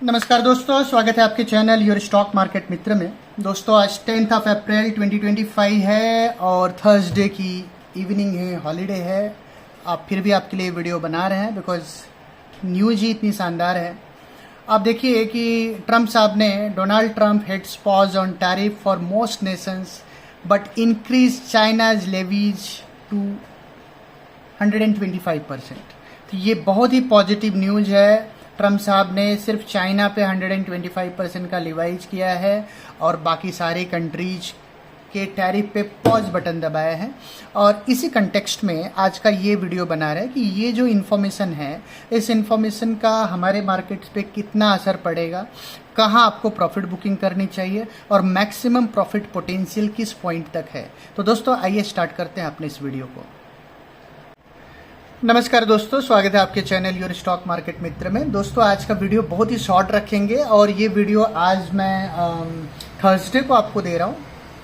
नमस्कार दोस्तों, स्वागत है आपके चैनल योर स्टॉक मार्केट मित्र में। दोस्तों आज 10 अप्रैल 2025 है और थर्सडे की इवनिंग है, हॉलीडे है। आप फिर भी आपके लिए वीडियो बना रहे हैं बिकॉज न्यूज ही इतनी शानदार है। आप देखिए कि ट्रम्प साहब ने, Donald Trump heads pause on tariff for most nations but increase China's levies to 125%। तो ये बहुत ही पॉजिटिव न्यूज है। ट्रम्प साहब ने सिर्फ चाइना पे 125% का लिवाइज किया है और बाकी सारे कंट्रीज के टैरिफ पे पॉज बटन दबाया है। और इसी कंटेक्स्ट में आज का ये वीडियो बना रहे हैं कि ये जो इन्फॉर्मेशन है, इस इन्फॉर्मेशन का हमारे मार्केट्स पे कितना असर पड़ेगा, कहाँ आपको प्रॉफिट बुकिंग करनी चाहिए और मैक्सिमम प्रॉफिट पोटेंशियल किस पॉइंट तक है। तो दोस्तों आइए स्टार्ट करते हैं अपने इस वीडियो को। नमस्कार दोस्तों, स्वागत है आपके चैनल योर स्टॉक मार्केट मित्र में। दोस्तों आज का वीडियो बहुत ही शॉर्ट रखेंगे और ये वीडियो आज मैं थर्सडे को आपको दे रहा हूँ।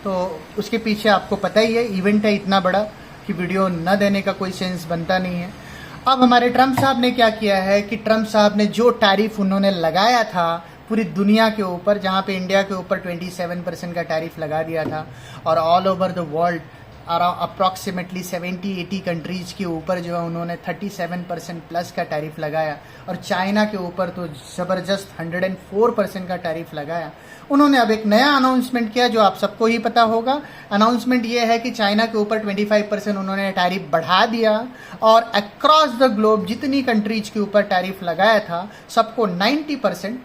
तो उसके पीछे आपको पता ही है, इवेंट है इतना बड़ा कि वीडियो न देने का कोई सेंस बनता नहीं है। अब हमारे ट्रम्प साहब ने क्या किया है कि ट्रम्प साहब ने जो टैरिफ उन्होंने लगाया था पूरी दुनिया के ऊपर, जहाँ पे इंडिया के ऊपर 27% का टैरिफ लगा दिया था और all over the world approximately 70-80 countries के ऊपर जो है उन्होंने 37% प्लस का टैरिफ लगाया और चाइना के ऊपर तो ज़बरदस्त 104% का टैरिफ लगाया। उन्होंने अब एक नया अनाउंसमेंट किया जो आप सबको ही पता होगा। अनाउंसमेंट ये है कि चाइना के ऊपर 25% उन्होंने टैरिफ बढ़ा दिया और अक्रॉस द ग्लोब जितनी कंट्रीज के ऊपर टैरिफ लगाया था सबको 90%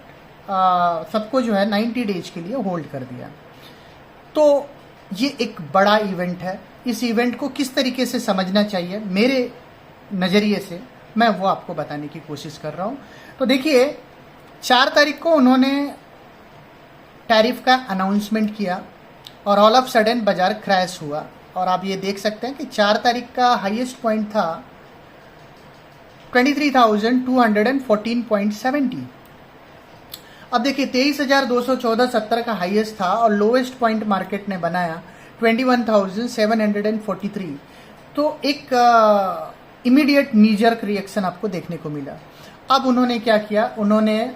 सबको जो है 90 डेज के लिए होल्ड कर दिया। तो ये एक बड़ा इवेंट है। इस इवेंट को किस तरीके से समझना चाहिए मेरे नज़रिए से, मैं वो आपको बताने की कोशिश कर रहा हूँ। तो देखिए 4 तारीख को उन्होंने टैरिफ का अनाउंसमेंट किया और ऑल ऑफ सडन बाजार क्रैश हुआ और आप ये देख सकते हैं कि 4 तारीख का हाईएस्ट पॉइंट था 23,214.70। अब देखिए 23,214.70 का हाईएस्ट था और लोएस्ट पॉइंट मार्केट ने बनाया 21,743। तो एक इमीडिएट नीजर्क रिएक्शन आपको देखने को मिला। अब उन्होंने क्या किया, उन्होंने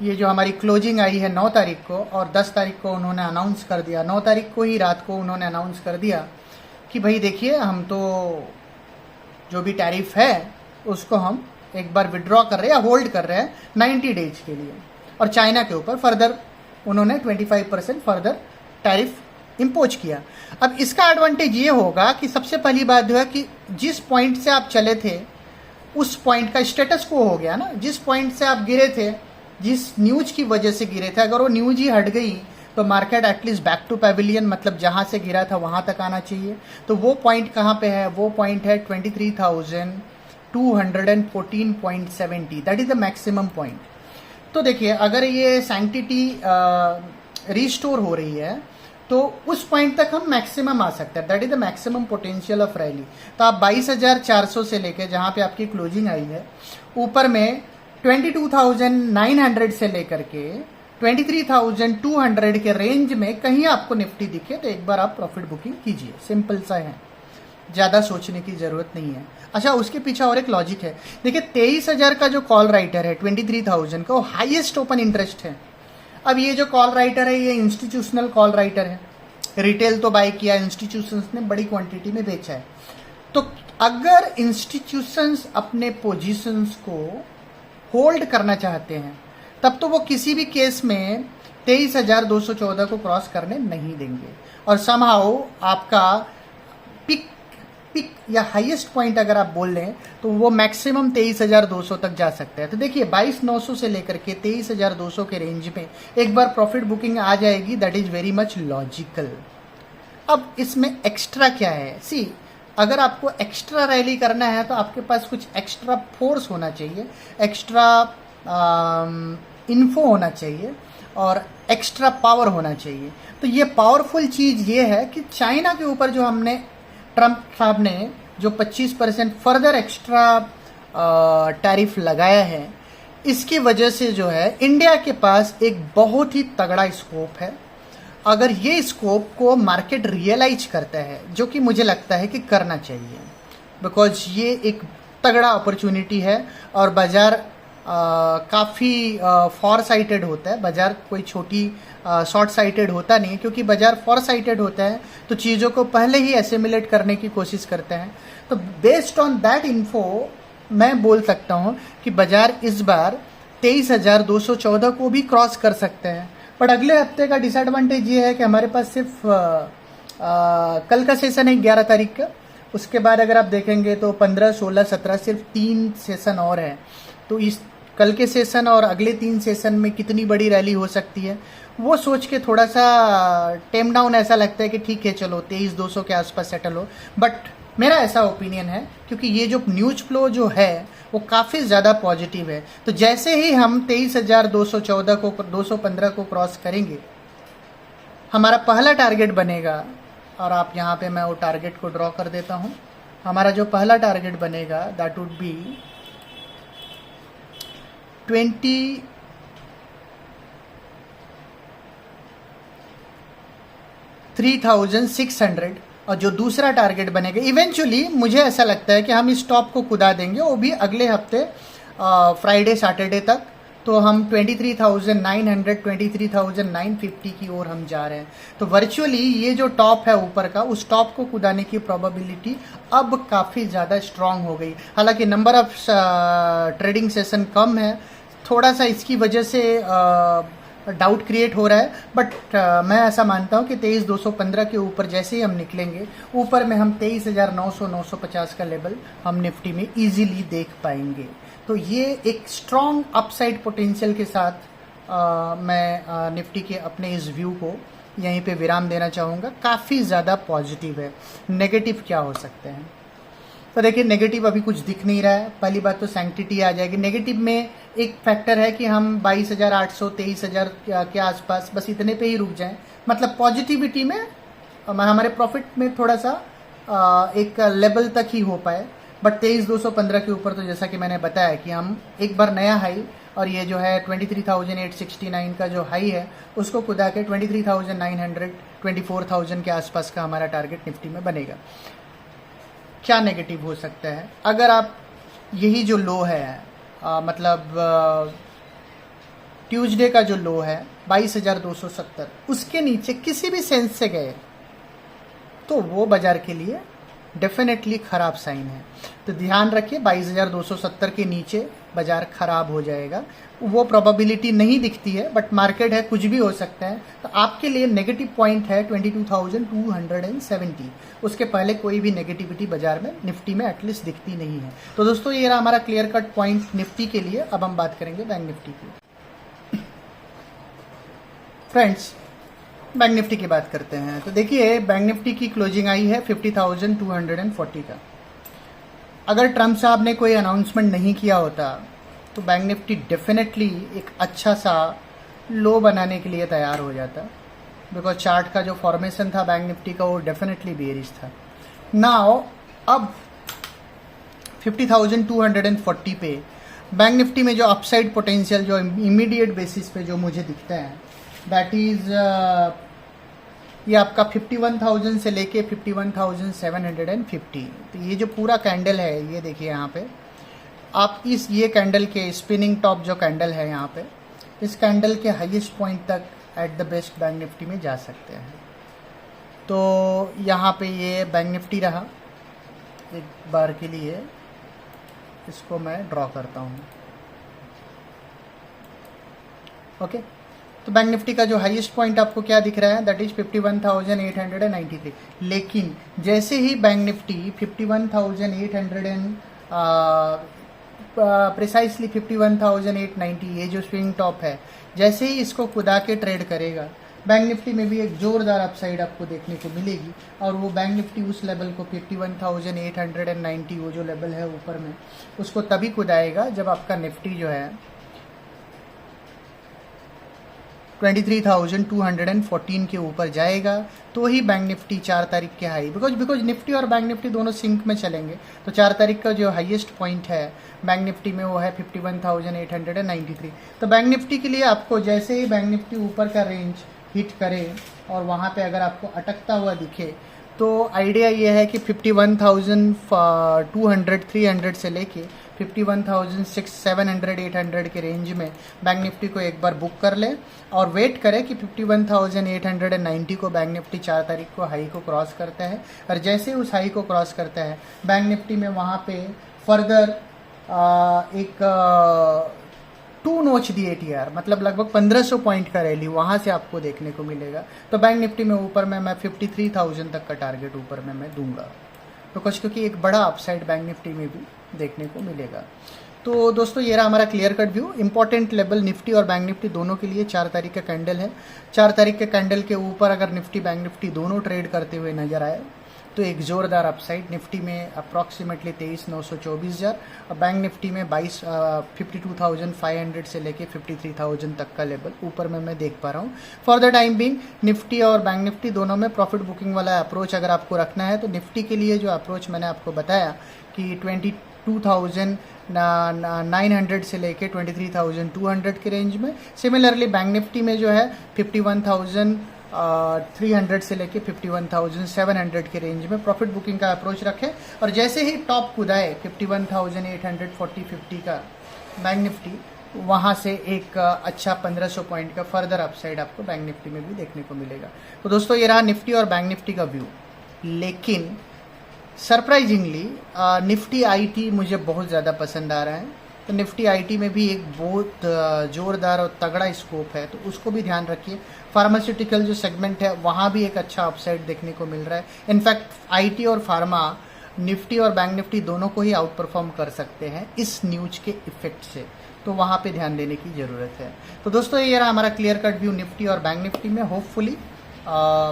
ये जो हमारी क्लोजिंग आई है 9 तारीख को और 10 तारीख को उन्होंने अनाउंस कर दिया, 9 तारीख को ही रात को उन्होंने अनाउंस कर दिया कि भाई देखिए हम तो जो भी टैरिफ है उसको हम एक बार विड्रॉ कर रहे हैं या होल्ड कर रहे हैं 90 डेज के लिए। और चाइना के ऊपर फर्दर उन्होंने 25% फर्दर टैरिफ इम्पोज किया। अब इसका एडवांटेज ये होगा कि सबसे पहली बात जो है कि जिस पॉइंट से आप चले थे उस पॉइंट का स्टेटस को हो गया ना। जिस पॉइंट से आप गिरे थे, जिस न्यूज की वजह से गिरे थे, अगर वो न्यूज ही हट गई तो market at least back to pavilion, मतलब जहाँ से गिरा था वहाँ तक आना चाहिए। तो वो पॉइंट कहाँ पे है, वो पॉइंट है 23,214.70। That is the maximum point. तो देखिए अगर ये सैंक्टिटी रिस्टोर हो रही है तो उस पॉइंट तक हम मैक्सिमम आ सकते हैं। That is the maximum potential of rally. तो आप 22,400 से लेके जहाँ पे आपकी क्लोजिंग आई है ऊपर में 22,900 से लेकर के 23,200 के रेंज में कहीं आपको निफ्टी दिखे तो एक बार आप प्रॉफिट बुकिंग कीजिए। सिंपल सा है, ज़्यादा सोचने की ज़रूरत नहीं है। अच्छा, उसके पीछे और एक लॉजिक है। देखिए 23,000 का जो कॉल राइटर है 23,000 का, वो हाईएस्ट ओपन इंटरेस्ट है। अब ये जो कॉल राइटर है ये इंस्टीट्यूशनल कॉल राइटर है। रिटेल तो बाय किया, इंस्टीट्यूशंस ने बड़ी क्वांटिटी में बेचा है। तो अगर इंस्टीट्यूशंस अपने पोजीशंस को होल्ड करना चाहते हैं तब तो वो किसी भी केस में 23,214 को क्रॉस करने नहीं देंगे और समहाउ आपका पिक या हाईएस्ट पॉइंट अगर आप बोल लें तो वो मैक्सिमम 23,200 तक जा सकता है। तो देखिए 22,900 से लेकर के 23,200 के रेंज में एक बार प्रॉफिट बुकिंग आ जाएगी। That is very much logical. अब इसमें एक्स्ट्रा क्या है, सी अगर आपको एक्स्ट्रा रैली करना है तो आपके पास कुछ एक्स्ट्रा फोर्स होना चाहिए, एक्स्ट्रा इन्फो होना चाहिए और एक्स्ट्रा पावर होना चाहिए। तो ये पावरफुल चीज़ ये है कि चाइना के ऊपर जो हमने ट्रम्प साहब ने जो 25% फर्दर एक्स्ट्रा टैरिफ लगाया है, इसकी वजह से जो है इंडिया के पास एक बहुत ही तगड़ा स्कोप है। अगर ये स्कोप को मार्केट रियलाइज करता है, जो कि मुझे लगता है कि करना चाहिए, बिकॉज ये एक तगड़ा अपॉर्चुनिटी है और बाजार काफ़ी फॉर साइटेड होता है बाज़ार, कोई छोटी शॉर्ट साइटेड होता नहीं है, क्योंकि बाज़ार फॉर साइटेड होता है तो चीज़ों को पहले ही एसिमुलेट करने की कोशिश करते हैं। तो बेस्ड ऑन दैट इन्फो मैं बोल सकता हूँ कि बाज़ार इस बार 23,214 को भी क्रॉस कर सकते हैं। बट अगले हफ्ते का डिसएडवांटेज ये है कि हमारे पास सिर्फ कल का सेशन है 11 तारीख का, उसके बाद अगर आप देखेंगे तो 15, 16, 17 सिर्फ 3 सेशन और हैं। तो इस कल के सेशन और अगले 3 सेशन में कितनी बड़ी रैली हो सकती है वो सोच के थोड़ा सा टेम डाउन ऐसा लगता है कि ठीक है चलो 23,200 के आसपास सेटल हो। बट मेरा ऐसा ओपिनियन है, क्योंकि ये जो न्यूज फ्लो जो है वो काफ़ी ज़्यादा पॉजिटिव है। तो जैसे ही हम 23,214 को 215 को क्रॉस करेंगे, हमारा पहला टारगेट बनेगा, और आप यहाँ पे मैं वो टारगेट को ड्रॉ कर देता हूँ। हमारा जो पहला टारगेट बनेगा दैट वुड बी 23,600, और जो दूसरा टारगेट बनेगा इवेंचुअली मुझे ऐसा लगता है कि हम इस टॉप को कुदा देंगे, वो भी अगले हफ्ते फ्राइडे सैटरडे तक। तो हम 23,900 23,950 की ओर हम जा रहे हैं। तो वर्चुअली ये जो टॉप है ऊपर का, उस टॉप को कुदाने की प्रोबेबिलिटी अब काफ़ी ज़्यादा स्ट्रांग हो गई। हालांकि नंबर ऑफ ट्रेडिंग सेशन कम है, थोड़ा सा इसकी वजह से डाउट क्रिएट हो रहा है। बट मैं ऐसा मानता हूँ कि 23,215 के ऊपर जैसे ही हम निकलेंगे, ऊपर में हम 23,900 950 का लेवल हम निफ्टी में इजीली देख पाएंगे। तो ये एक स्ट्रॉन्ग अपसाइड पोटेंशियल के साथ मैं निफ्टी के अपने इस व्यू को यहीं पे विराम देना चाहूँगा। काफ़ी ज़्यादा पॉजिटिव है। नेगेटिव क्या हो सकते हैं? तो देखिए, नेगेटिव अभी कुछ दिख नहीं रहा है। पहली बात तो सैंक्टिटी आ जाएगी। नेगेटिव में एक फैक्टर है कि हम 22,800 23,000 के आसपास बस इतने पे ही रुक जाएं। मतलब पॉजिटिविटी में हमारे प्रॉफिट में थोड़ा सा एक लेवल तक ही हो पाए। बट 23,215 के ऊपर तो जैसा कि मैंने बताया कि हम एक बार नया हाई, और ये जो है 23,869 का जो हाई है उसको कुदा के 23,900 24,000 के आसपास का हमारा टारगेट निफ्टी में बनेगा। क्या नेगेटिव हो सकता है? अगर आप यही जो लो है मतलब ट्यूसडे का जो लो है 22,270, उसके नीचे किसी भी सेंस से गए तो वो बाजार के लिए डेफिनेटली खराब साइन है। तो ध्यान रखिए, 22,270 के नीचे बाजार खराब हो जाएगा। वो प्रोबेबिलिटी नहीं दिखती है, बट मार्केट है, कुछ भी हो सकता है। तो आपके लिए नेगेटिव पॉइंट है 22,270। उसके पहले कोई भी नेगेटिविटी बाजार में निफ्टी में एटलीस्ट दिखती नहीं है। तो दोस्तों, ये रहा हमारा क्लियर कट पॉइंट निफ्टी के लिए। अब हम बात करेंगे बैंक निफ्टी की। फ्रेंड्स, बैंक निफ्टी की बात करते हैं। तो देखिए, बैंक निफ्टी की क्लोजिंग आई है 50,240 का। अगर ट्रम्प साहब ने कोई अनाउंसमेंट नहीं किया होता तो बैंक निफ्टी डेफिनेटली एक अच्छा सा लो बनाने के लिए तैयार हो जाता, बिकॉज चार्ट का जो फॉर्मेशन था बैंक निफ्टी का वो डेफिनेटली बेरिश था। नाउ अब 50,240 पे बैंक निफ्टी में जो अपसाइड पोटेंशियल जो इमीडिएट बेसिस पे जो मुझे दिखता है दैट इज ये आपका 51,000 से लेके 51,750। तो ये जो पूरा कैंडल है, ये देखिए यहाँ पे आप ये कैंडल के स्पिनिंग टॉप जो कैंडल है यहाँ पे, इस कैंडल के हाईएस्ट पॉइंट तक at the best bank Nifty में जा सकते हैं। तो यहाँ पे ये बैंक निफ्टी रहा। एक बार के लिए इसको मैं ड्रॉ करता हूँ। ओके, तो बैंक निफ्टी का जो हाईएस्ट पॉइंट आपको क्या दिख रहा है दैट इज 51,893। लेकिन जैसे ही बैंक निफ्टी 51,800 प्रिसाइसली 51,890 ये जो स्विंग टॉप है, जैसे ही इसको कुदा के ट्रेड करेगा, बैंक निफ्टी में भी एक जोरदार अपसाइड आपको देखने को मिलेगी। और वो बैंक निफ्टी उस लेवल को 51,890 वो जो लेवल है ऊपर में, उसको तभी कुदाएगा जब आपका निफ्टी जो है 23,214 के ऊपर जाएगा। तो ही बैंक निफ्टी 4 तारीख के हाई, बिकॉज निफ्टी और बैंक निफ्टी दोनों सिंक में चलेंगे। तो 4 तारीख का जो हाईएस्ट पॉइंट है बैंक निफ्टी में वो है 51,893। तो बैंक निफ्टी के लिए आपको जैसे ही बैंक निफ्टी ऊपर का रेंज हिट करे और वहाँ पे अगर आपको अटकता हुआ दिखे, तो आइडिया ये है कि 51,200 300 से लेके 51,600 800 के रेंज में बैंक निफ्टी को एक बार बुक कर लें और वेट करें कि 51,890 को बैंक निफ्टी 4 तारीख को हाई को क्रॉस करता है। और जैसे उस हाई को क्रॉस करता है बैंक निफ्टी में वहाँ पे फर्दर एक 2 नोच दी ATR, मतलब लगभग 1500 पॉइंट का रैली वहाँ से आपको देखने को मिलेगा। तो बैंक निफ्टी में ऊपर में मैं 53,000 तक का टारगेट ऊपर में मैं दूंगा, तो कुछ क्योंकि एक बड़ा अपसाइड बैंक निफ्टी में भी देखने को मिलेगा। तो दोस्तों ये रहा हमारा clear cut view. Important level Nifty और बैंक निफ्टी दोनों के लिए 4 तारीख का कैंडल है। 4 तारीख के कैंडल के ऊपर अगर निफ्टी बैंक निफ्टी दोनों ट्रेड करते हुए नजर आए तो एक जोरदार अपसाइड निफ्टी में अप्रॉक्सीमेटली 23,924,000 और बैंक निफ्टी में 52,500 से लेके 53,000 तक का लेवल ऊपर में मैं देख पा रहा हूँ। For the time being Nifty और बैंक निफ्टी दोनों में प्रॉफिट बुकिंग वाला अप्रोच अगर आपको रखना है तो निफ्टी के लिए जो अप्रोच मैंने आपको बताया कि 22,900 से लेके 23,200 के रेंज में, सिमिलरली बैंक निफ्टी में जो है 51,300 से लेके 51,700 के रेंज में प्रॉफिट बुकिंग का अप्रोच रखें। और जैसे ही टॉप कुदाए 51,840-50 का बैंक निफ्टी, वहाँ से एक अच्छा 1500 पॉइंट का फर्दर अपसाइड आपको बैंक निफ्टी में भी देखने को मिलेगा। तो दोस्तों ये रहा निफ्टी और बैंक निफ्टी का व्यू। लेकिन सरप्राइजिंगली निफ्टी आईटी मुझे बहुत ज़्यादा पसंद आ रहा है। तो निफ्टी आईटी में भी एक बहुत जोरदार और तगड़ा स्कोप है, तो उसको भी ध्यान रखिए। फार्मास्यूटिकल जो सेगमेंट है वहाँ भी एक अच्छा अपसाइड देखने को मिल रहा है। इनफैक्ट आईटी और फार्मा निफ्टी और बैंक निफ्टी दोनों को ही आउट परफॉर्म कर सकते हैं इस न्यूज के इफेक्ट से, तो वहाँ पे ध्यान देने की ज़रूरत है। तो दोस्तों ये रहा हमारा क्लियर कट व्यू निफ्टी और बैंक निफ्टी में। होपफुली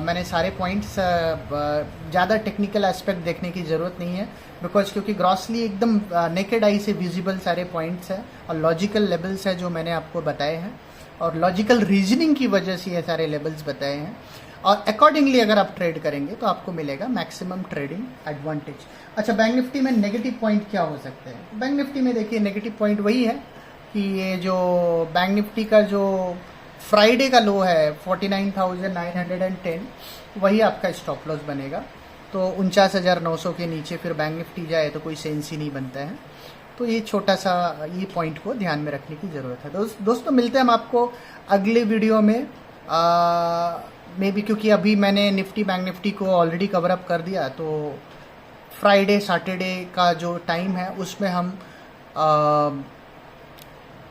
मैंने सारे पॉइंट्स, ज़्यादा टेक्निकल एस्पेक्ट देखने की ज़रूरत नहीं है बिकॉज क्योंकि ग्रॉसली एकदम नेकेड आई से विजिबल सारे पॉइंट्स हैं और लॉजिकल लेवल्स हैं जो मैंने आपको बताए हैं और लॉजिकल रीजनिंग की वजह से ये सारे लेवल्स बताए हैं और अकॉर्डिंगली अगर आप ट्रेड करेंगे तो आपको मिलेगा मैक्सिमम ट्रेडिंग एडवांटेज। अच्छा, बैंक निफ्टी में नेगेटिव पॉइंट क्या हो सकते हैं? बैंक निफ्टी में देखिए नेगेटिव पॉइंट वही है कि ये जो बैंक निफ्टी का जो फ्राइडे का लो है 49,910, वही आपका स्टॉप लॉस बनेगा। तो 49,900 के नीचे फिर बैंक निफ्टी जाए तो कोई सेंस ही नहीं बनता है। तो ये छोटा सा ये पॉइंट को ध्यान में रखने की ज़रूरत है। दोस्तों मिलते हैं हम आपको अगले वीडियो में। मे बी क्योंकि अभी मैंने निफ्टी बैंक निफ्टी को ऑलरेडी कवर अप कर दिया, तो फ्राइडे सैटरडे का जो टाइम है उसमें हम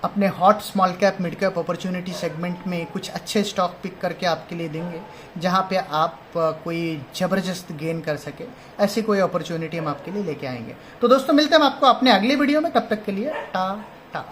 अपने hot small cap mid cap opportunity segment में कुछ अच्छे स्टॉक पिक करके आपके लिए देंगे जहां पे आप कोई ज़बरदस्त गेन कर सके। ऐसी कोई अपॉर्चुनिटी हम आपके लिए लेके आएंगे। तो दोस्तों मिलते हैं हम आपको अपने अगले वीडियो में, तब तक के लिए टाटा।